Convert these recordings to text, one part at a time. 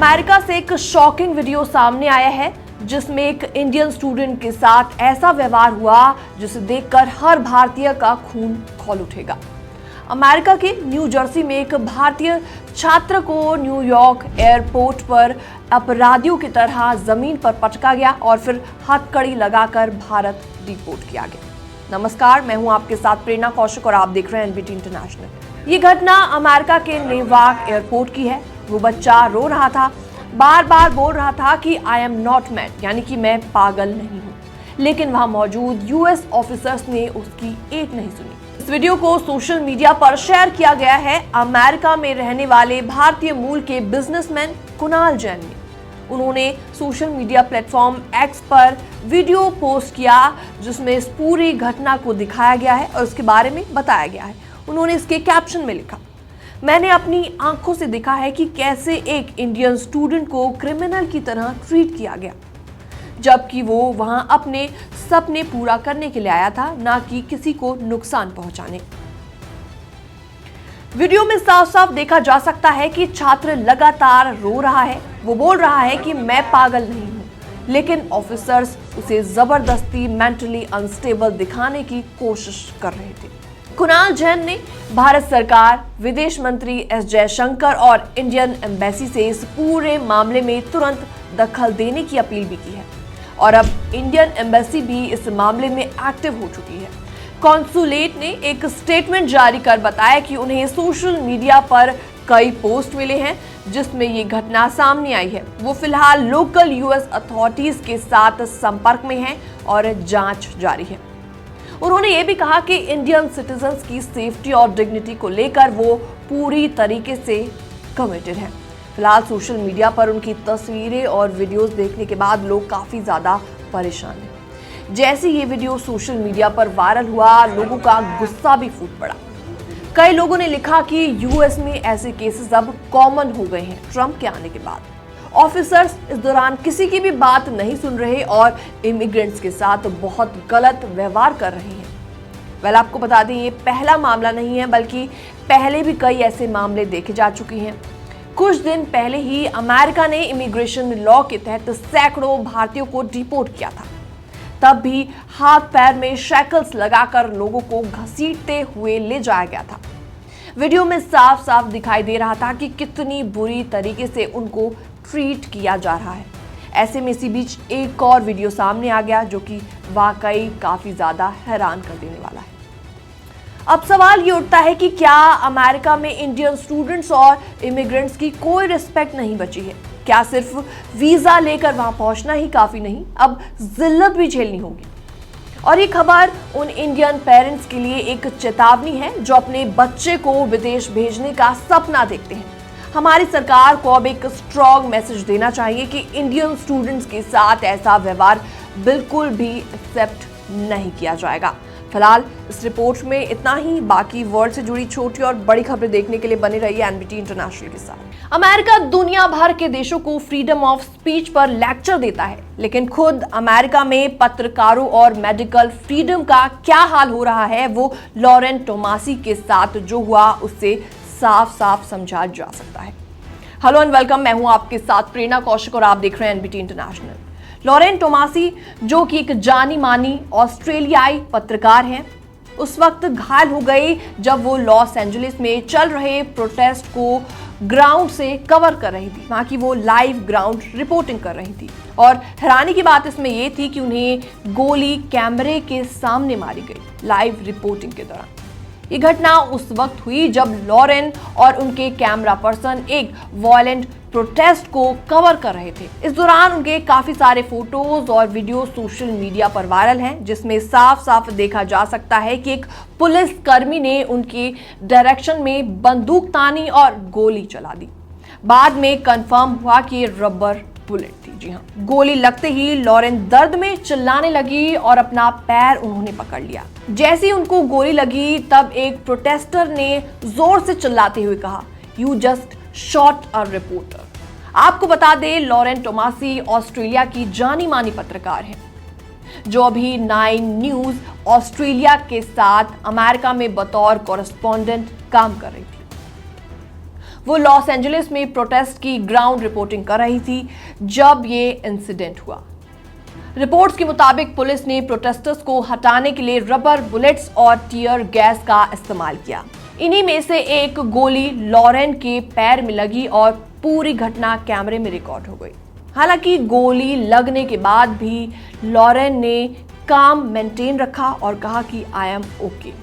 America से एक shocking video सामने आया है जिसमें एक इंडियन स्टूडेंट के साथ ऐसा व्यवहार हुआ जिसे देखकर हर भारतीय का खून खौल उठेगा। अमेरिका के न्यू जर्सी में एक भारतीय छात्र को न्यूयॉर्क एयरपोर्ट पर अपराधियों की तरह जमीन पर पटका गया और फिर हथकड़ी लगाकर भारत डिपोर्ट किया गया। नमस्कार, मैं हूं आपके साथ प्रेरणा कौशिक और आप देख रहे हैं एनबीटी इंटरनेशनल। ये घटना अमेरिका के नेवाक एयरपोर्ट की है। वो बच्चा रो रहा था, बार बार बोल रहा था कि आई एम नॉट मैड, यानी कि मैं पागल नहीं हूँ। लेकिन वहां मौजूद यूएस ऑफिसर्स ने उसकी एक नहीं सुनी। इस वीडियो को सोशल मीडिया पर शेयर किया गया है अमेरिका में रहने वाले भारतीय मूल के बिजनेसमैन कुणाल जैन ने। उन्होंने सोशल मीडिया प्लेटफॉर्म एक्स पर वीडियो पोस्ट किया जिसमें इस पूरी घटना को दिखाया गया है और उसके बारे में बताया गया है। उन्होंने इसके कैप्शन में लिखा, मैंने अपनी आंखों से देखा है कि कैसे एक इंडियन स्टूडेंट को क्रिमिनल की तरह ट्रीट किया गया, जबकि वो वहां अपने सपने पूरा करने के लिए आया था, ना कि किसी को नुकसान पहुंचाने। वीडियो में साफ साफ देखा जा सकता है कि छात्र लगातार रो रहा है। वो बोल रहा है कि मैं पागल नहीं हूं, लेकिन ऑफिसर्स उसे जबरदस्ती मेंटली अनस्टेबल दिखाने की कोशिश कर रहे थे। कुणाल जैन ने भारत सरकार, विदेश मंत्री एस जयशंकर और इंडियन एम्बेसी से इस पूरे मामले में तुरंत दखल देने की अपील भी की है और अब इंडियन एम्बेसी भी इस मामले में एक्टिव हो चुकी है। कॉन्सुलेट ने एक स्टेटमेंट जारी कर बताया कि उन्हें सोशल मीडिया पर कई पोस्ट मिले हैं जिसमें ये घटना सामने आई है। वो फिलहाल लोकल यूएस अथॉरिटीज के साथ संपर्क में हैं और जांच जारी है। उन्होंने ये भी कहा कि इंडियन सिटीजन्स की सेफ्टी और डिग्निटी को लेकर वो पूरी तरीके से कमिटेड हैं। फिलहाल सोशल मीडिया पर उनकी तस्वीरें और वीडियोस देखने के बाद लोग काफी ज्यादा परेशान हैं। जैसे ये वीडियो सोशल मीडिया पर वायरल हुआ, लोगों का गुस्सा भी फूट पड़ा। कई लोगों ने लिखा कि यूएस में ऐसे केसेस अब कॉमन हो गए हैं ट्रंप के आने के बाद। ऑफिसर्स इस दौरान किसी की भी बात नहीं सुन रहे और इमिग्रेंट्स के साथ बहुत गलत व्यवहार कर रहे हैं। आपको बता दें, ये पहला मामला नहीं है, बल्कि पहले भी कई ऐसे मामले देखे जा चुके हैं। कुछ दिन पहले ही अमेरिका ने इमिग्रेशन लॉ के तहत सैकड़ों भारतीयों को डिपोर्ट किया था। तब भी हाथ पैर में शैकल्स लगाकर लोगों को घसीटते हुए ले जाया गया था। वीडियो में साफ साफ दिखाई दे रहा था कि कितनी बुरी तरीके से उनको ट्रीट किया जा रहा है। ऐसे में इसी बीच एक और वीडियो सामने आ गया जो कि वाकई काफी ज्यादा हैरान कर देने वाला है। अब सवाल ये उठता है कि क्या अमेरिका में इंडियन स्टूडेंट्स और इमिग्रेंट्स की कोई रिस्पेक्ट नहीं बची है? क्या सिर्फ वीजा लेकर वहां पहुंचना ही काफी नहीं, अब जिल्लत भी झेलनी होगी? और ये खबर उन इंडियन पेरेंट्स के लिए एक चेतावनी है जो अपने बच्चे को विदेश भेजने का सपना देखते हैं। हमारी सरकार को अब एक स्ट्रॉन्ग मैसेज देना चाहिए कि इंडियन स्टूडेंट्स के साथ ऐसा व्यवहार बिल्कुल भी एक्सेप्ट नहीं किया जाएगा। फिलहाल इस रिपोर्ट में इतना ही। बाकी वर्ल्ड से जुड़ी छोटी और बड़ी खबरें देखने के लिए बने रहिए एनबीटी इंटरनेशनल के साथ। अमेरिका दुनिया भर के देशों को फ्रीडम ऑफ स्पीच पर लेक्चर देता है, लेकिन खुद अमेरिका में पत्रकारों और मेडिकल फ्रीडम का क्या हाल हो रहा है, वो लॉरेन टोमासी के साथ जो हुआ उससे साफ साफ समझा जा सकता है। हेलो एंड वेलकम, मैं हूं आपके साथ प्रेरणा कौशिक और आप देख रहे हैं एनबीटी इंटरनेशनल। लॉरेन टोमासी जो कि एक जानी मानी ऑस्ट्रेलियाई पत्रकार हैं, उस वक्त घायल हो गई जब वो लॉस एंजलिस में चल रहे प्रोटेस्ट को ग्राउंड से कवर कर रही थी। वहां की वो लाइव ग्राउंड रिपोर्टिंग कर रही थी और हैरानी की बात इसमें यह थी कि उन्हें गोली कैमरे के सामने मारी गई लाइव रिपोर्टिंग के दौरान। ये घटना उस वक्त हुई जब लॉरेन और उनके कैमरा पर्सन एक वायलेंट प्रोटेस्ट को कवर कर रहे थे। इस दौरान उनके काफी सारे फोटोज और वीडियो सोशल मीडिया पर वायरल हैं, जिसमें साफ साफ देखा जा सकता है कि एक पुलिस कर्मी ने उनके डायरेक्शन में बंदूक तानी और गोली चला दी। बाद में कंफर्म हुआ कि ये रबर बुलेट थी। जी हाँ, गोली लगते ही लॉरेन दर्द में चिल्लाने लगी और अपना पैर उन्होंने पकड़ लिया। जैसे ही उनको गोली लगी तब एक प्रोटेस्टर ने जोर से चिल्लाते हुए कहा, you just shot a reporter. आपको बता दें, लॉरेन टोमासी ऑस्ट्रेलिया की जानी मानी पत्रकार हैं जो अभी 9 न्यूज ऑस्ट्रेलिया के साथ अमेरिका में बतौर कॉरेस्पॉन्डेंट काम कर रही थी। वो लॉस एंजलिस में प्रोटेस्ट की ग्राउंड रिपोर्टिंग कर रही थी जब ये इंसिडेंट हुआ। रिपोर्ट्स के मुताबिक पुलिस ने प्रोटेस्टर्स को हटाने के लिए रबर बुलेट्स और टीयर गैस का इस्तेमाल किया। इन्हीं में से एक गोली लॉरेन के पैर में लगी और पूरी घटना कैमरे में रिकॉर्ड हो गई। हालांकि गोली लगने के बाद भी लॉरेन ने काम मेंटेन रखा और कहा कि आई एम ओके।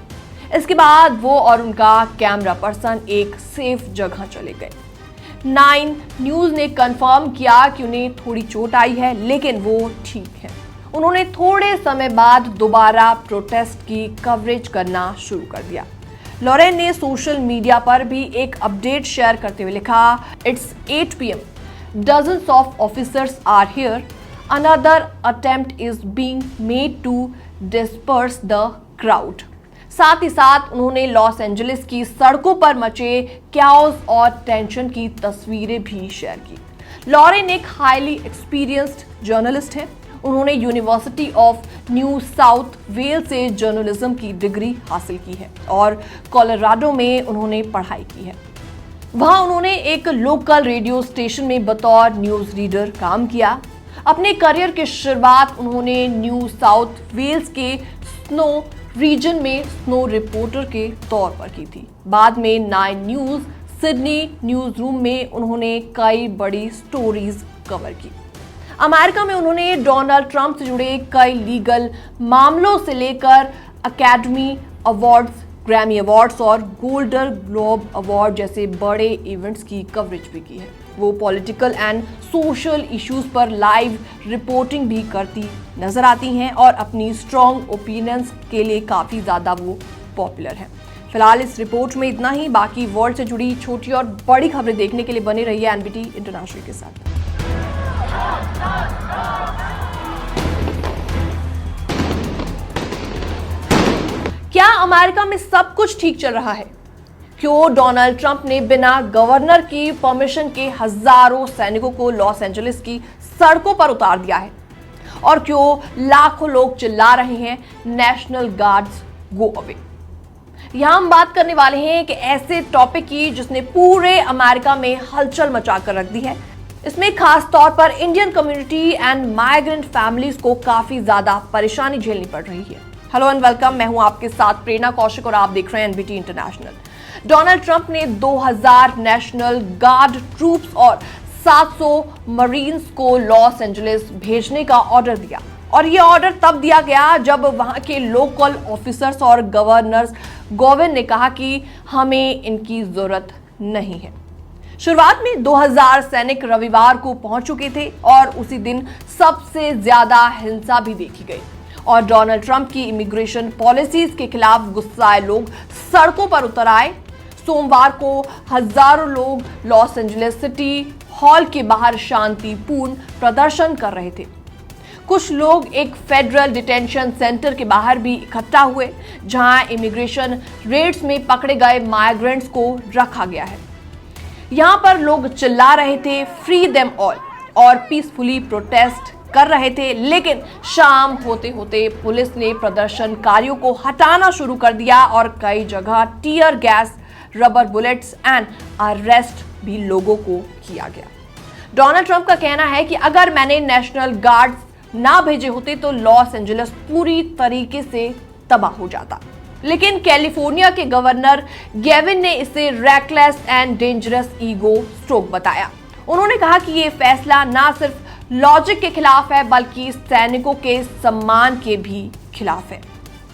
इसके बाद वो और उनका कैमरा पर्सन एक सेफ जगह चले गए। 9 न्यूज़ ने कंफर्म किया कि उन्हें थोड़ी चोट आई है, लेकिन वो ठीक है। उन्होंने थोड़े समय बाद दोबारा प्रोटेस्ट की कवरेज करना शुरू कर दिया। लॉरेन ने सोशल मीडिया पर भी एक अपडेट शेयर करते हुए लिखा, it's 8 PM, dozens of officers are here, another attempt is being made to disperse the crowd। साथ ही साथ उन्होंने लॉस एंजलिस की सड़कों पर मचे कैओस और टेंशन की तस्वीरें भी शेयर की। लॉरेन एक हाईली एक्सपीरियंस्ड जर्नलिस्ट हैं। उन्होंने university of New South Wales से जर्नलिज्म की डिग्री हासिल की है और कोलोराडो में उन्होंने पढ़ाई की है। वहां उन्होंने एक लोकल रेडियो स्टेशन में बतौर न्यूज रीडर काम किया। अपने करियर की शुरुआत उन्होंने न्यू साउथ वेल्स के स्नो रीजन में स्नो रिपोर्टर के तौर पर की थी। बाद में 9 न्यूज़ सिडनी न्यूज रूम में उन्होंने कई बड़ी स्टोरीज कवर की। अमेरिका में उन्होंने डोनाल्ड ट्रंप से जुड़े कई लीगल मामलों से लेकर अकेडमी अवार्ड्स, ग्रैमी अवार्ड्स और गोल्डन ग्लोब अवार्ड जैसे बड़े इवेंट्स की कवरेज भी की है। वो पॉलिटिकल एंड सोशल इश्यूज पर लाइव रिपोर्टिंग भी करती नजर आती हैं और अपनी स्ट्रॉन्ग ओपिनियंस के लिए काफ़ी ज़्यादा वो पॉपुलर हैं। फिलहाल इस रिपोर्ट में इतना ही। बाकी वर्ल्ड से जुड़ी छोटी और बड़ी खबरें देखने के लिए बने रहिए एनबीटी इंटरनेशनल के साथ। क्या अमेरिका में सब कुछ ठीक चल रहा है? क्यों डोनाल्ड ट्रंप ने बिना गवर्नर की परमिशन के हजारों सैनिकों को लॉस एंजलिस की सड़कों पर उतार दिया है? और क्यों लाखों लोग चिल्ला रहे हैं नेशनल गार्ड्स गो अवे? यहां हम बात करने वाले हैं एक ऐसे टॉपिक की जिसने पूरे अमेरिका में हलचल मचाकर रख दी है। इसमें खास तौर पर Indian community and migrant families को काफी ज्यादा परेशानी झेलनी पड़ रही है। हेलो एंड वेलकम, मैं हूं आपके साथ प्रेरणा कौशिक और आप देख रहे हैं एनबीटी इंटरनेशनल। डोनाल्ड ट्रंप ने 2000 नेशनल गार्ड ट्रूप्स और 700 मरीन्स को लॉस एंजलिस भेजने का ऑर्डर दिया और यह ऑर्डर तब दिया गया जब वहां के लोकल ऑफिसर्स और गवर्नर्स गोविन ने कहा कि हमें इनकी जरूरत नहीं है। शुरुआत में 2000 सैनिक रविवार को पहुंच चुके थे और उसी दिन सबसे ज्यादा हिंसा भी देखी गई और डोनाल्ड ट्रंप की इमिग्रेशन पॉलिसीज के खिलाफ गुस्साए लोग सड़कों पर उतर आए। सोमवार को हजारों लोग लॉस एंजलिस सिटी हॉल के बाहर शांतिपूर्ण प्रदर्शन कर रहे थे। कुछ लोग एक फेडरल डिटेंशन सेंटर के बाहर भी इकट्ठा हुए जहां इमिग्रेशन रेड्स में पकड़े गए माइग्रेंट्स को रखा गया है। यहां पर लोग चिल्ला रहे थे फ्री देम ऑल और पीसफुली प्रोटेस्ट कर रहे थे, लेकिन शाम होते होते पुलिस ने प्रदर्शनकारियों को हटाना शुरू कर दिया और कई जगह tear gas, rubber bullets and arrest भी लोगों को किया गया। डोनाल्ड ट्रंप का कहना है कि अगर मैंने नेशनल गार्ड्स ना भेजे होते तो लॉस एंजलिस पूरी तरीके से तबाह हो जाता। लेकिन कैलिफोर्निया के गवर्नर गेविन ने इसे reckless and dangerous ego stroke बताया। उन्होंने कहा कि ये फैसला ना सिर्फ लॉजिक के खिलाफ है बल्कि सैनिकों के सम्मान के भी खिलाफ है।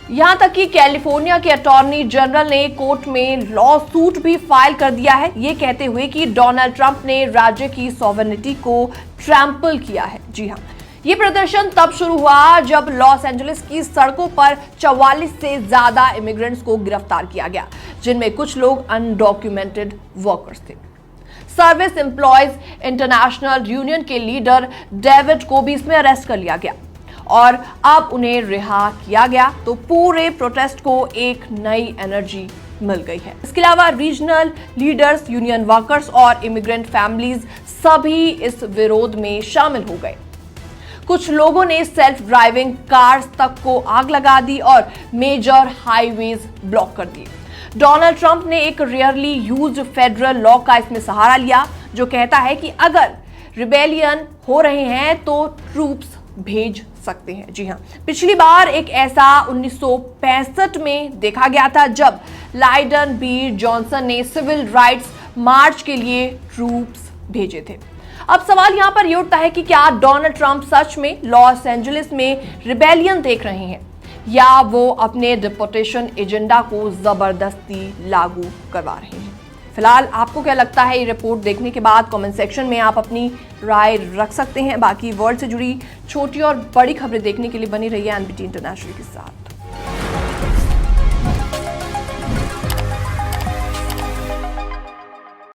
यहां तक कि कैलिफोर्निया के अटॉर्नी जनरल ने कोर्ट में लॉ सूट भी फाइल कर दिया है, ये कहते हुए कि डोनाल्ड ट्रंप ने राज्य की सॉवरेनिटी को ट्रैम्पल किया है। जी हां, ये प्रदर्शन तब शुरू हुआ जब लॉस एंजलिस की सड़कों पर 44 से ज्यादा इमिग्रेंट्स को गिरफ्तार किया गया, जिनमें कुछ लोग अनडॉक्यूमेंटेड वर्कर्स थे। सर्विस एम्प्लॉयज इंटरनेशनल यूनियन के लीडर डेविड को भी इसमें अरेस्ट कर लिया गया और अब उन्हें रिहा किया गया तो पूरे प्रोटेस्ट को एक नई एनर्जी मिल गई है। इसके अलावा रीजनल लीडर्स, यूनियन वर्कर्स और इमिग्रेंट फैमिलीज सभी इस विरोध में शामिल हो गए। कुछ लोगों ने सेल्फ ड्राइविंग कार्स तक को आग लगा दी और मेजर हाईवेज ब्लॉक कर दिए। डोनाल्ड ट्रंप ने एक रेयरली यूज्ड फेडरल लॉ का इसमें सहारा लिया, जो कहता है कि अगर रिबेलियन हो रहे हैं तो ट्रूप्स भेज सकते हैं। जी हां, पिछली बार एक ऐसा 1965 में देखा गया था जब लाइडन बी जॉनसन ने सिविल राइट्स मार्च के लिए ट्रूप्स भेजे थे। अब सवाल यहां पर यह उठता है कि क्या डोनाल्ड ट्रंप सच में लॉस एंजलिस में रिबेलियन देख रहे हैं या वो अपने डिपोटेशन एजेंडा को जबरदस्ती लागू करवा रहे हैं। फिलहाल आपको क्या लगता है ये रिपोर्ट देखने के बाद? कमेंट सेक्शन में आप अपनी राय रख सकते हैं। बाकी वर्ल्ड से जुड़ी छोटी और बड़ी खबरें देखने के लिए बनी रहिए एनबीटी इंटरनेशनल के साथ।